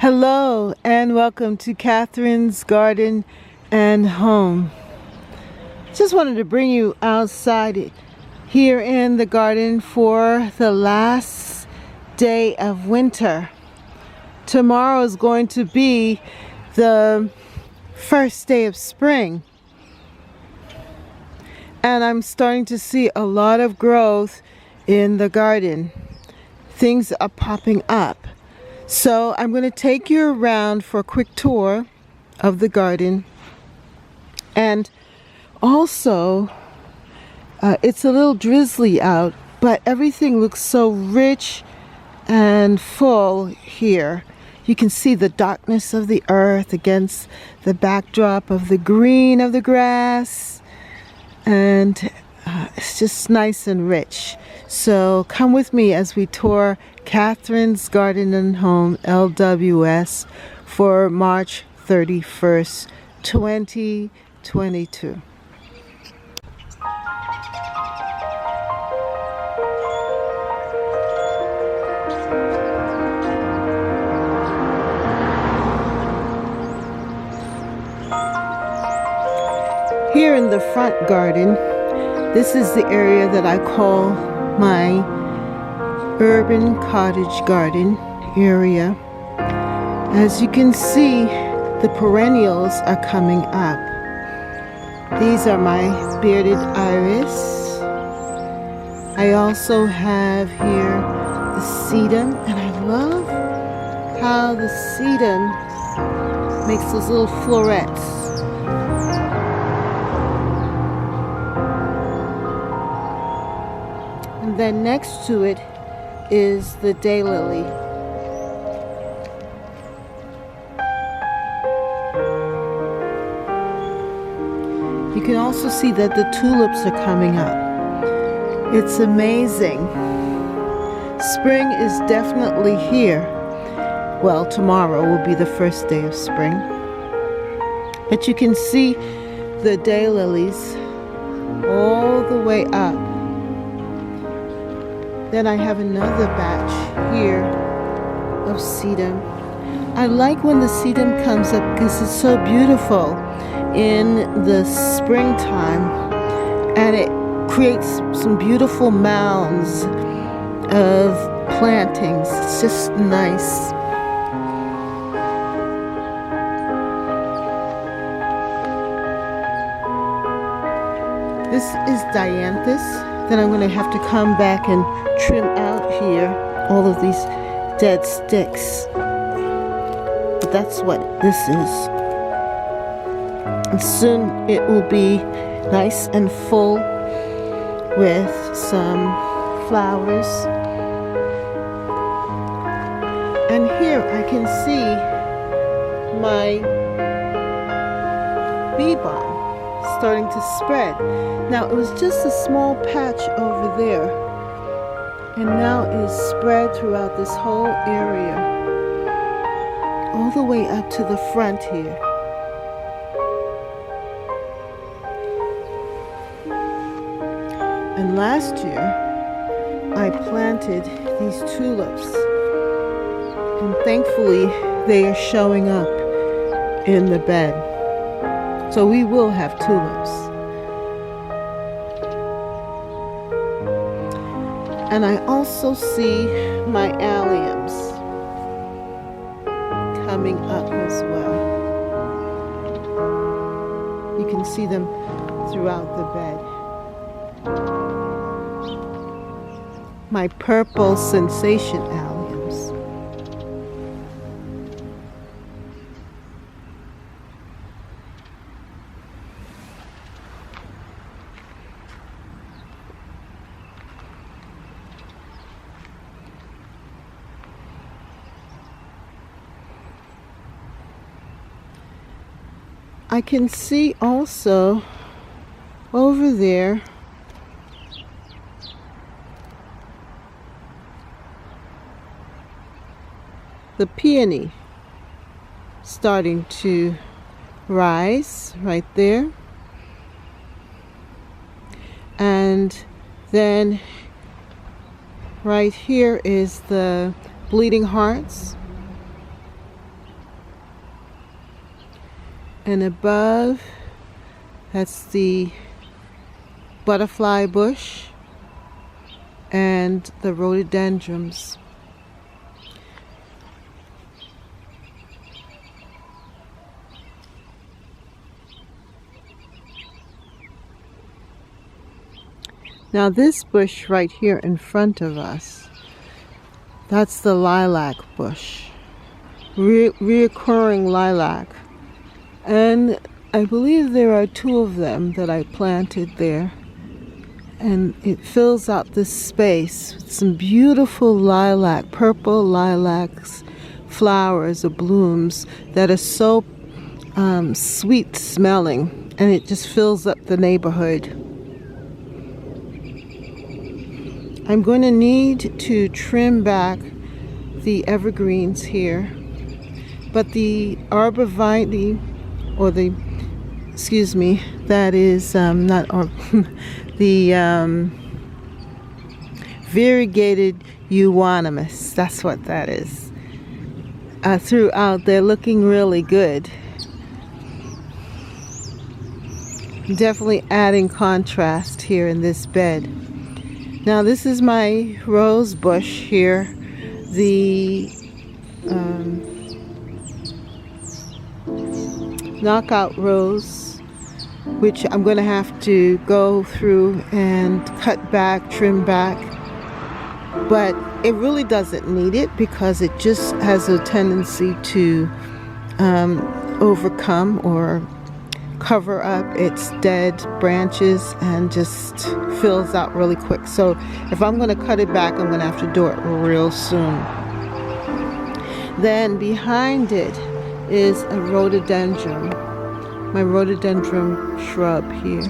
Hello and welcome to Catherine's Garden and Home. Just wanted to bring you outside here in the garden for the last day of winter. Tomorrow is going to be the first day of spring. And I'm starting to see a lot of growth in the garden. Things are popping up. So I'm going to take you around for a quick tour of the garden. And also, it's a little drizzly out, but everything looks so rich and full here. You can see the darkness of the earth against the backdrop of the green of the grass. And it's just nice and rich. So come with me as we tour Catherine's Garden and Home LWS for March 31st, 2022. Here in the front garden, this is the area that I call my urban cottage garden area. As you can see, the perennials are coming up. These are my bearded iris. I also have here the sedum, and I love how the sedum makes those little florets. And then next to it is the daylily. You can also see that the tulips are coming up. It's amazing. Spring is definitely here. Well, tomorrow will be the first day of spring. But you can see the daylilies all the way up. Then I have another batch here of sedum. I like when the sedum comes up because it's so beautiful in the springtime, and it creates some beautiful mounds of plantings. It's just nice. This is dianthus. Then I'm going to have to come back and trim out here all of these dead sticks. But that's what this is. And soon it will be nice and full with some flowers. And here I can see my bee balm starting to spread. Now it was just a small patch over there, and now it is spread throughout this whole area, all the way up to the front here. And last year I planted these tulips, and thankfully they are showing up in the bed. So we will have tulips. And I also see my alliums coming up as well. You can see them throughout the bed. My purple sensation alliums. I can see also over there the peony starting to rise right there. And then right here is the bleeding hearts. And above, that's the butterfly bush and the rhododendrons. Now this bush right here in front of us, that's the lilac bush, reoccurring lilac. And I believe there are 2 of them that I planted there. And it fills out this space with some beautiful lilac, purple lilacs, flowers or blooms that are so sweet smelling, and it just fills up the neighborhood. I'm going to need to trim back the evergreens here, but the arborvitae, or the, excuse me, that is not the variegated euonymus, that's what that is, throughout. They're looking really good. Definitely adding contrast here in this bed. Now this is my rose bush here, the knockout rose, which I'm going to have to go through and cut back, trim back. But it really doesn't need it because it just has a tendency to overcome or cover up its dead branches and just fills out really quick. So if I'm going to cut it back, I'm going to have to do it real soon. Then behind it is a rhododendron, my rhododendron shrub here,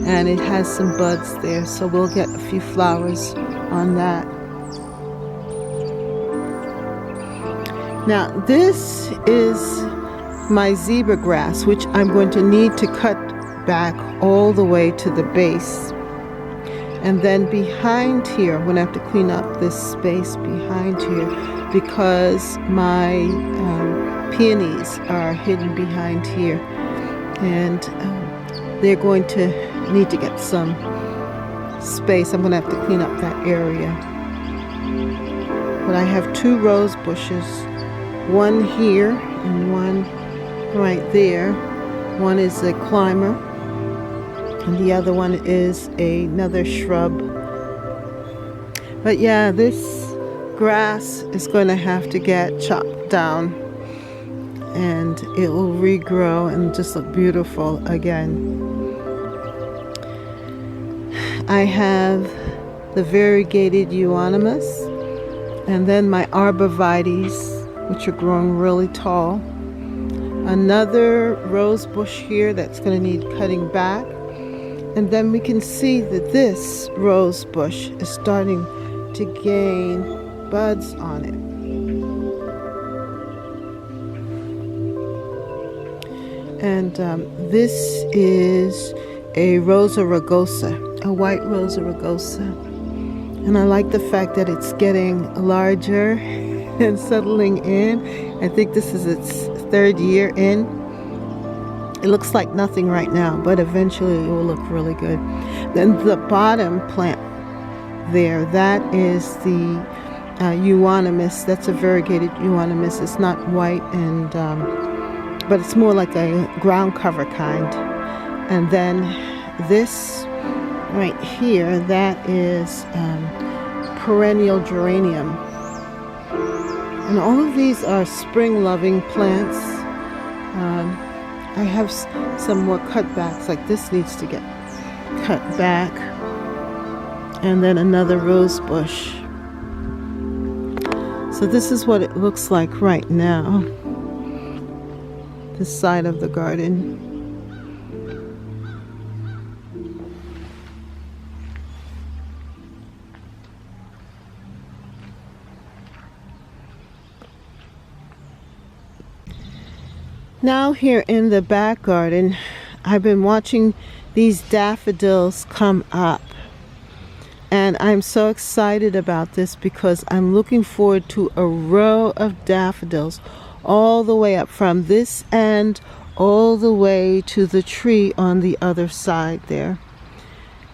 and it has some buds there, so we'll get a few flowers on that. Now this is my zebra grass, which I'm going to need to cut back all the way to the base. And then behind here, I'm going to have to clean up this space behind here because my peonies are hidden behind here, and they're going to need to get some space. I'm going to have to clean up that area. But I have 2 rose bushes, one here and one right there. One is a climber and the other one is another shrub. But yeah, this grass is going to have to get chopped down and it will regrow and just look beautiful again. I have the variegated euonymus and then my arborvitaes, which are growing really tall. Another rose bush here that's going to need cutting back. And then we can see that this rose bush is starting to gain buds on it. And this is a Rosa rugosa, a white Rosa rugosa. And I like the fact that it's getting larger and settling in. I think this is its 3rd year in. It looks like nothing right now, but eventually it will look really good. Then the bottom plant there, that is the euonymus. That's a variegated euonymus. It's not white, and but it's more like a ground cover kind. And then this right here, that is perennial geranium. And all of these are spring-loving plants. I have some more cutbacks, like this needs to get cut back. And then another rose bush. So this is what it looks like right now, this side of the garden. Now here in the back garden, I've been watching these daffodils come up. And I'm so excited about this because I'm looking forward to a row of daffodils all the way up from this end all the way to the tree on the other side there.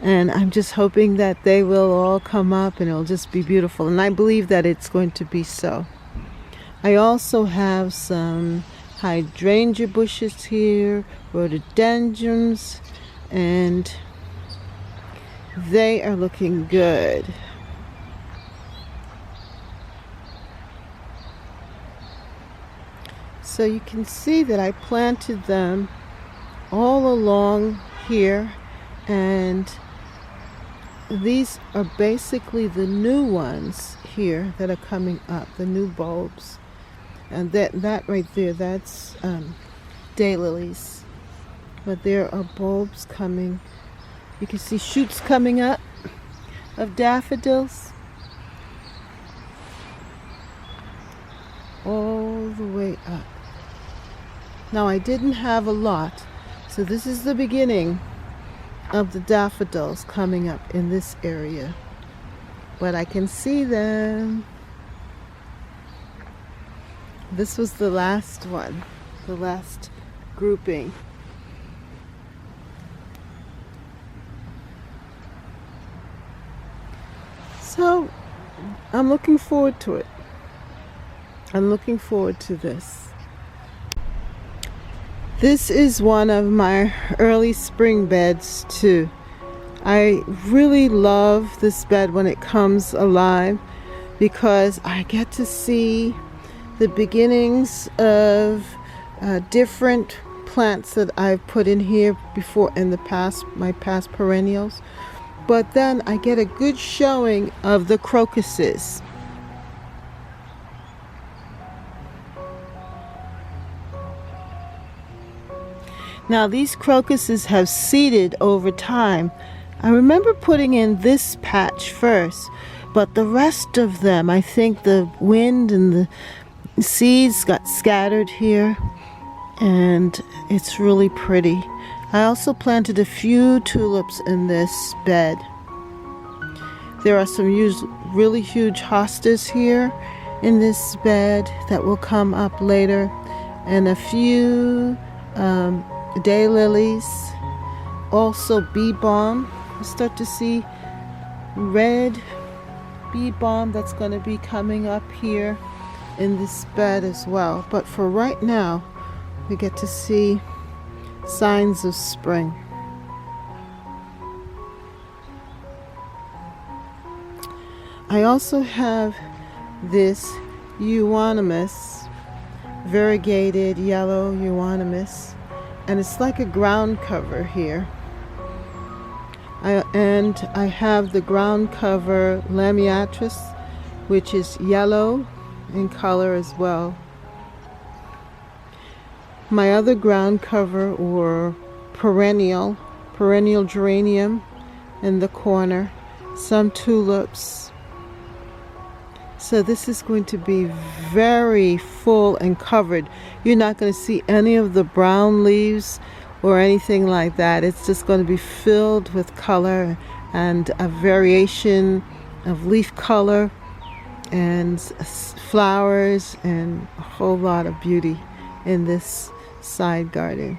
And I'm just hoping that they will all come up and it'll just be beautiful. And I believe that it's going to be so. I also have some hydrangea bushes here, rhododendrons, and they are looking good. So you can see that I planted them all along here, and these are basically the new ones here that are coming up, the new bulbs. And that right there, that's daylilies. But there are bulbs coming. You can see shoots coming up of daffodils all the way up. Now I didn't have a lot, so this is the beginning of the daffodils coming up in this area. But I can see them. This was the last one, the last grouping. So I'm looking forward to it. I'm looking forward to this. This is one of my early spring beds too. I really love this bed when it comes alive because I get to see the beginnings of different plants that I've put in here before in the past, my past perennials. But then I get a good showing of the crocuses. Now these crocuses have seeded over time. I remember putting in this patch first, but the rest of them, I think the wind and the seeds got scattered here, and it's really pretty. I also planted a few tulips in this bed. There are some really huge hostas here in this bed that will come up later, and a few daylilies, also bee balm. You start to see red bee balm that's going to be coming up here in this bed as well. But for right now, we get to see signs of spring. I also have this euonymus, variegated yellow euonymus, and it's like a ground cover here. I have the ground cover lamiatris, which is yellow in color as well. My other ground cover or perennial geranium in the corner, some tulips. So this is going to be very full and covered. You're not going to see any of the brown leaves or anything like that. It's just going to be filled with color and a variation of leaf color and flowers and a whole lot of beauty in this side garden,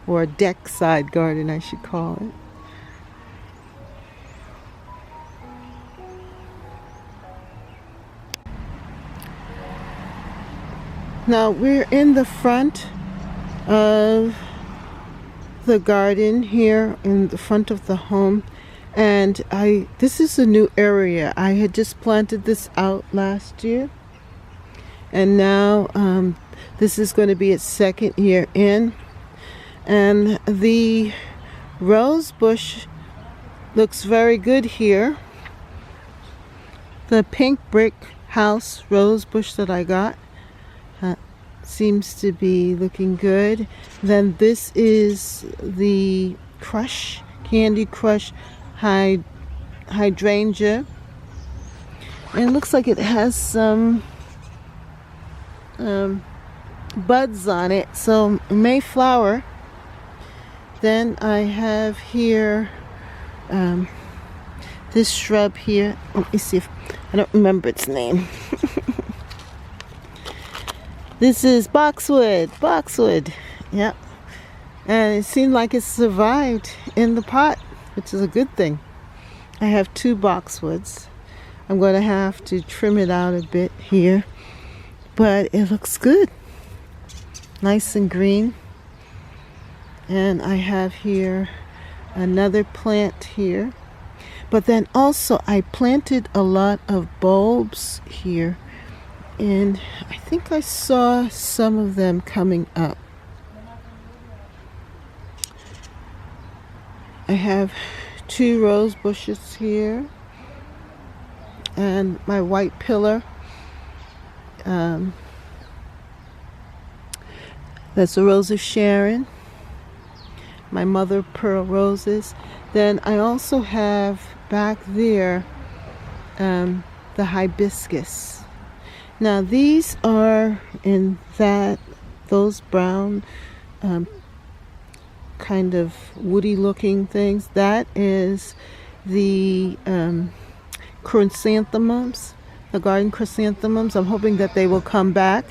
or a deck side garden I should call it. Now we're in the front of the garden here, in the front of the home, and this is a new area. I had just planted this out last year, and now this is going to be its second year in, and the rose bush looks very good here. The pink brick house rose bush that I got seems to be looking good. Then this is the Candy Crush hydrangea, and it looks like it has some buds on it, so it may flower. Then I have here this shrub here. Let me see if I don't remember its name. This is boxwood. Yep. And it seemed like it survived in the pot, which is a good thing. I have 2 boxwoods. I'm going to have to trim it out a bit here, but it looks good. Nice and green. And I have here another plant here. But then also I planted a lot of bulbs here, and I think I saw some of them coming up. I have 2 rose bushes here and my white pillar. That's a rose of Sharon, my mother of pearl roses. Then I also have back there the hibiscus. Now these are in those brown kind of woody looking things. That is the chrysanthemums, the garden chrysanthemums. I'm hoping that they will come back.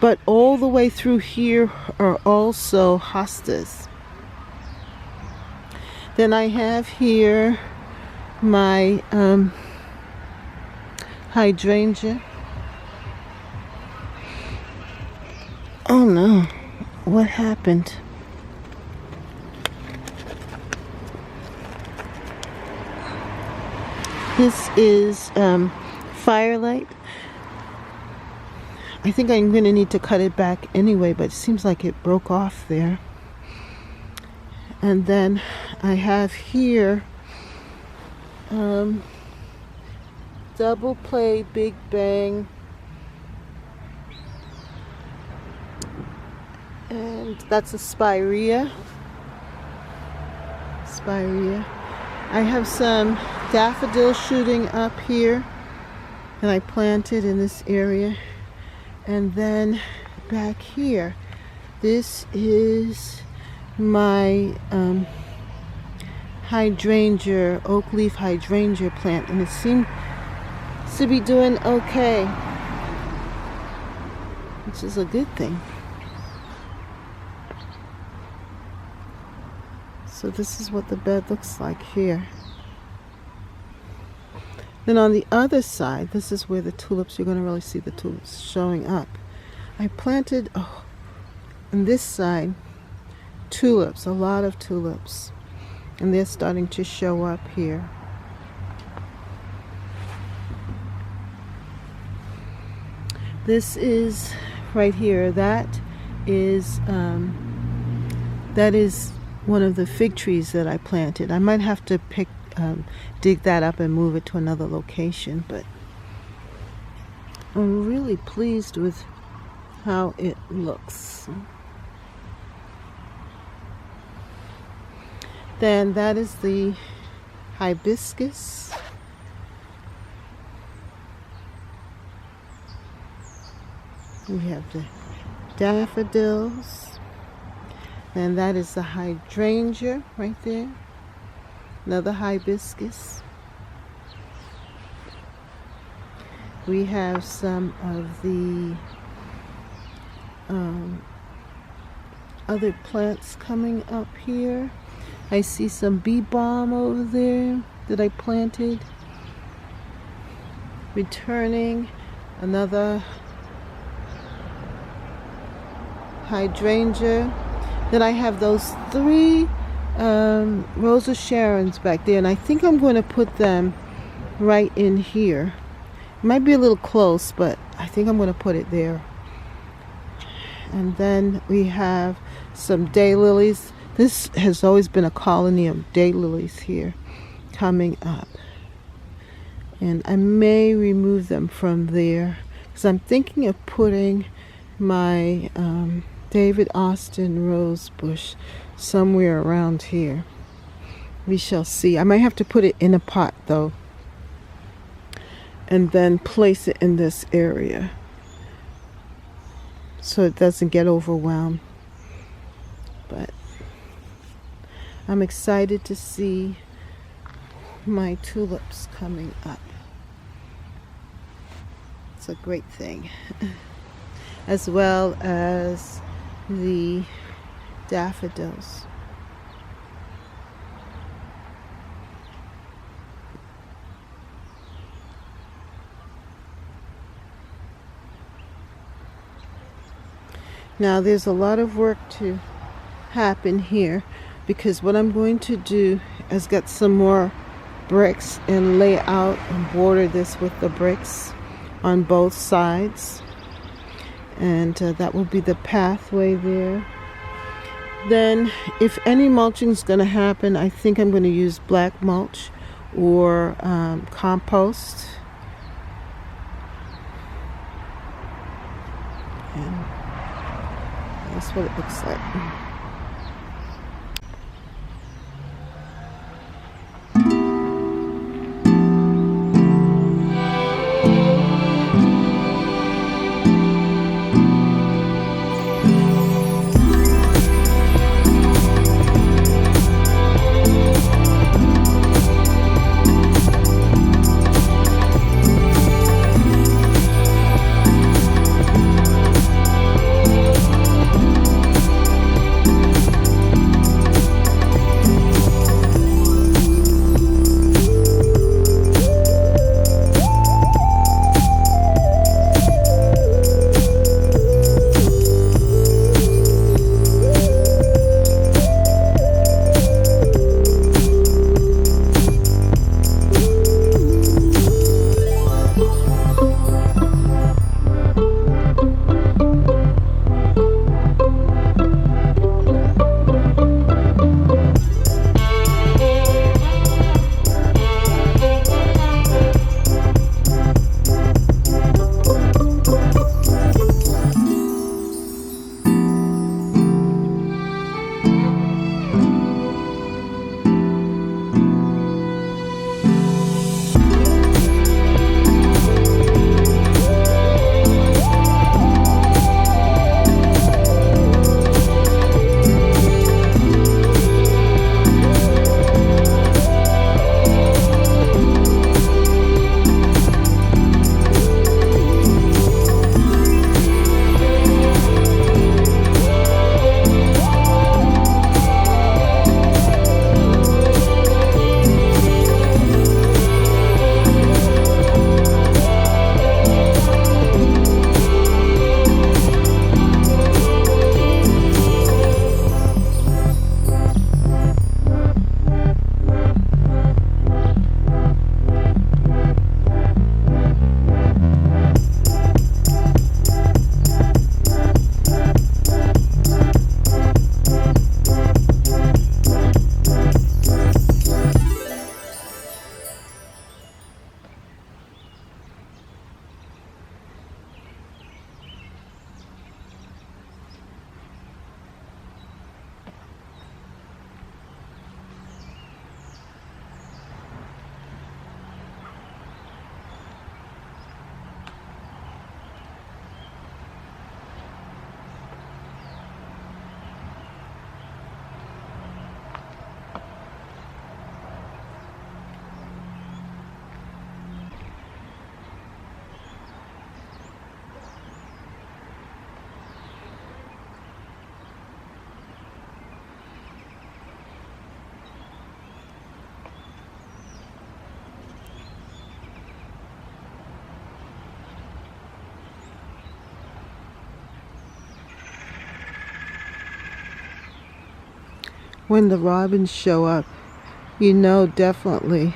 But all the way through here are also hostas. Then I have here my hydrangea. Oh no, what happened? This is firelight. I think I'm going to need to cut it back anyway, but it seems like it broke off there. And then I have here double play Big Bang, and that's a spirea. I have some daffodils shooting up here that I planted in this area. And then back here, this is my hydrangea, oak leaf hydrangea plant, and it seems to be doing okay, which is a good thing. So this is what the bed looks like here. Then on the other side, this is where the tulips, you're going to really see the tulips showing up. I planted, on this side, tulips, a lot of tulips. And they're starting to show up here. This is right here. That is one of the fig trees that I planted. I might have to dig that up and move it to another location, but I'm really pleased with how it looks. Then that is the hibiscus. We have the daffodils. And that is the hydrangea right there. Another hibiscus. We have some of the other plants coming up here. I see some bee balm over there that I planted. Returning another hydrangea. Then I have those 3 Rose of Sharons back there, and I think I'm going to put them right in here. It might be a little close, but I think I'm going to put it there. And then we have some daylilies. This has always been a colony of daylilies here coming up. And I may remove them from there because I'm thinking of putting my David Austin rose bush somewhere around here. We shall see. I might have to put it in a pot though, and then place it in this area so it doesn't get overwhelmed. But I'm excited to see my tulips coming up. It's a great thing. as well as the daffodils. Now there's a lot of work to happen here, because what I'm going to do is get some more bricks and lay out and border this with the bricks on both sides, and that will be the pathway there. Then if any mulching is going to happen, I think I'm going to use black mulch or compost. And that's what it looks like. When the robins show up, you know definitely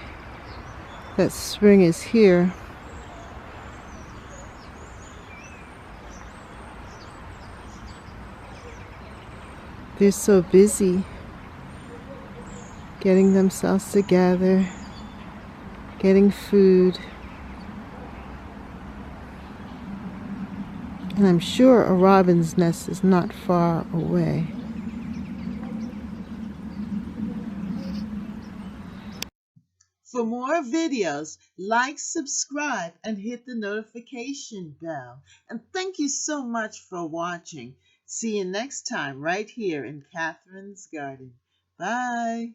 that spring is here. They're so busy getting themselves together, getting food. And I'm sure a robin's nest is not far away. For more videos, like, subscribe, and hit the notification bell. And thank you so much for watching. See you next time right here in Catherine's Garden. Bye.